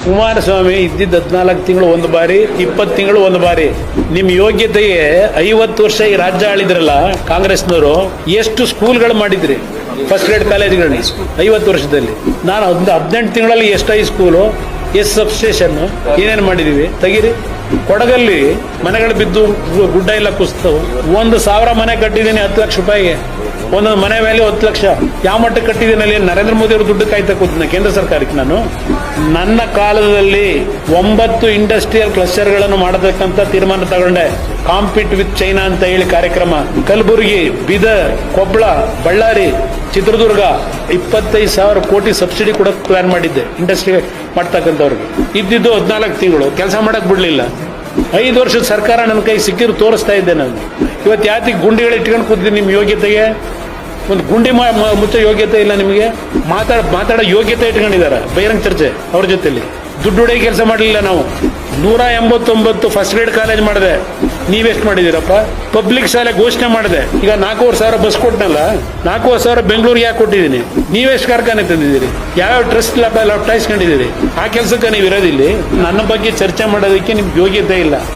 ಕುಮಾರಸ್ವಾಮಿ ಇದ್ದಿದ್ದ 14 ತಿಂಗಳು ಒಂದು ಬಾರಿ, 20 ತಿಂಗಳು ಒಂದು ಬಾರಿ. ನಿಮ್ ಯೋಗ್ಯತೆಗೆ 50 ವರ್ಷ ಈ ರಾಜ್ಯ ಆಳಿದ್ರಲ್ಲ ಕಾಂಗ್ರೆಸ್ನವರು, ಎಷ್ಟು ಸ್ಕೂಲ್ಗಳು ಮಾಡಿದ್ರಿ? ಫಸ್ಟ್ ಗ್ರೇಡ್ ಕಾಲೇಜ್ಗಳನ್ನ 50 ವರ್ಷದಲ್ಲಿ. ನಾನು 18 ತಿಂಗಳಲ್ಲಿ ಎಷ್ಟು ಹೈಸ್ಕೂಲು, ಎಷ್ಟು ಸಬ್ಸ್ಟೇಷನ್, ಏನೇನು ಮಾಡಿದೀವಿ ತೆಗೀರಿ. ಕೊಡಗಲ್ಲಿ ಮನೆಗಳು ಬಿದ್ದು ಗುಡ್ಡ ಎಲ್ಲ ಕುಸಿತವು. 1,000 ಮನೆ ಕಟ್ಟಿದ್ದೀನಿ 10 ಲಕ್ಷ ರೂಪಾಯಿಗೆ. ಒಂದೊಂದು ಮನೆ ವ್ಯಾಲ್ಯೂ 10 ಲಕ್ಷ. ಯಾವ ಮಟ್ಟಕ್ಕೆ ಕಟ್ಟಿದ್ದೀನಿ ಅಲ್ಲಿ? ನರೇಂದ್ರ ಮೋದಿ ಅವರು ದುಡ್ಡು ಕಾಯ್ತಾ ಕೂತಿದ್ದೆ ಕೇಂದ್ರ ಸರ್ಕಾರಕ್ಕೆ. ನನ್ನ ಕಾಲದಲ್ಲಿ 9 ಇಂಡಸ್ಟ್ರಿಯಲ್ ಕ್ಲಸ್ಟರ್ಗಳನ್ನು ಮಾಡಬೇಕಂತ ತೀರ್ಮಾನ ತಗೊಂಡೆ. ಕಾಂಪೀಟ್ ವಿತ್ ಚೈನಾ ಅಂತ ಹೇಳಿ ಕಾರ್ಯಕ್ರಮ. ಕಲಬುರಗಿ, ಬೀದರ್, ಕೊಪ್ಪಳ, ಬಳ್ಳಾರಿ, ಚಿತ್ರದುರ್ಗ 25,000 ಕೋಟಿ ಸಬ್ಸಿಡಿ ಕೊಡಕ್ ಪ್ಲಾನ್ ಮಾಡಿದ್ದೆ ಇಂಡಸ್ಟ್ರಿ ಮಾಡ್ತಕ್ಕಂಥವ್ರಿಗೆ. ಇದ್ದಿದ್ದು 14 ತಿಂಗಳು, ಕೆಲಸ ಮಾಡಕ್ ಬಿಡ್ಲಿಲ್ಲ. 5 ವರ್ಷದ ಸರ್ಕಾರ ನನ್ನ ಕೈ ಸಿಕ್ಕಿದ್ರು ತೋರಿಸ್ತಾ ಇದ್ದೆ ನಾನು. ಇವತ್ತು ಯಾತಿಗೆ ಗುಂಡಿಗಳು ಇಟ್ಕೊಂಡು ಕೂತಿದ್ದೀನಿ? ನಿಮ್ ಯೋಗ್ಯತೆಗೆ ಒಂದು ಗುಂಡಿ ಮುಚ್ಚೋ ಯೋಗ್ಯತೆ ಇಲ್ಲ ನಿಮಗೆ. ಮಾತಾಡೋ ಯೋಗ್ಯತೆ ಇಟ್ಕೊಂಡಿದ್ದಾರೆ ಬಹಿರಂಗ ಚರ್ಚೆ ಅವ್ರ ಜೊತೆಲಿ. ದುಡ್ಡು ಹೊಡೆಯ ಕೆಲಸ ಮಾಡಲಿಲ್ಲ ನಾವು. 189 ಫಸ್ಟ್ ಗ್ರೇಡ್ ಕಾಲೇಜ್ ಮಾಡಿದೆ. ನೀವೆಷ್ಟು ಮಾಡಿದಿರಪ್ಪ? ಪಬ್ಲಿಕ್ ಶಾಲೆ ಘೋಷಣೆ ಮಾಡಿದೆ. ಈಗ 4,500 ಬಸ್ ಕೊಟ್ಟನಲ್ಲ, 4,500 ಬೆಂಗಳೂರಿಗೆ ಯಾಕೆ ಕೊಟ್ಟಿದ್ದೀನಿ? ನೀವೆಷ್ಟು ಕಾರ್ಖಾನೆ ತಂದಿದ್ದೀರಿ? ಯಾವ್ಯಾವ ಟ್ರಸ್ಟ್ ಲಾಭ ಇಸ್ಕೊಂಡಿದ್ದೀರಿ? ಆ ಕೆಲಸಕ್ಕೆ ನೀವು ಇರೋದಿಲ್ಲಿ. ನನ್ನ ಬಗ್ಗೆ ಚರ್ಚೆ ಮಾಡೋದಕ್ಕೆ ನಿಮ್ಗೆ ಯೋಗ್ಯತೆ ಇಲ್ಲ.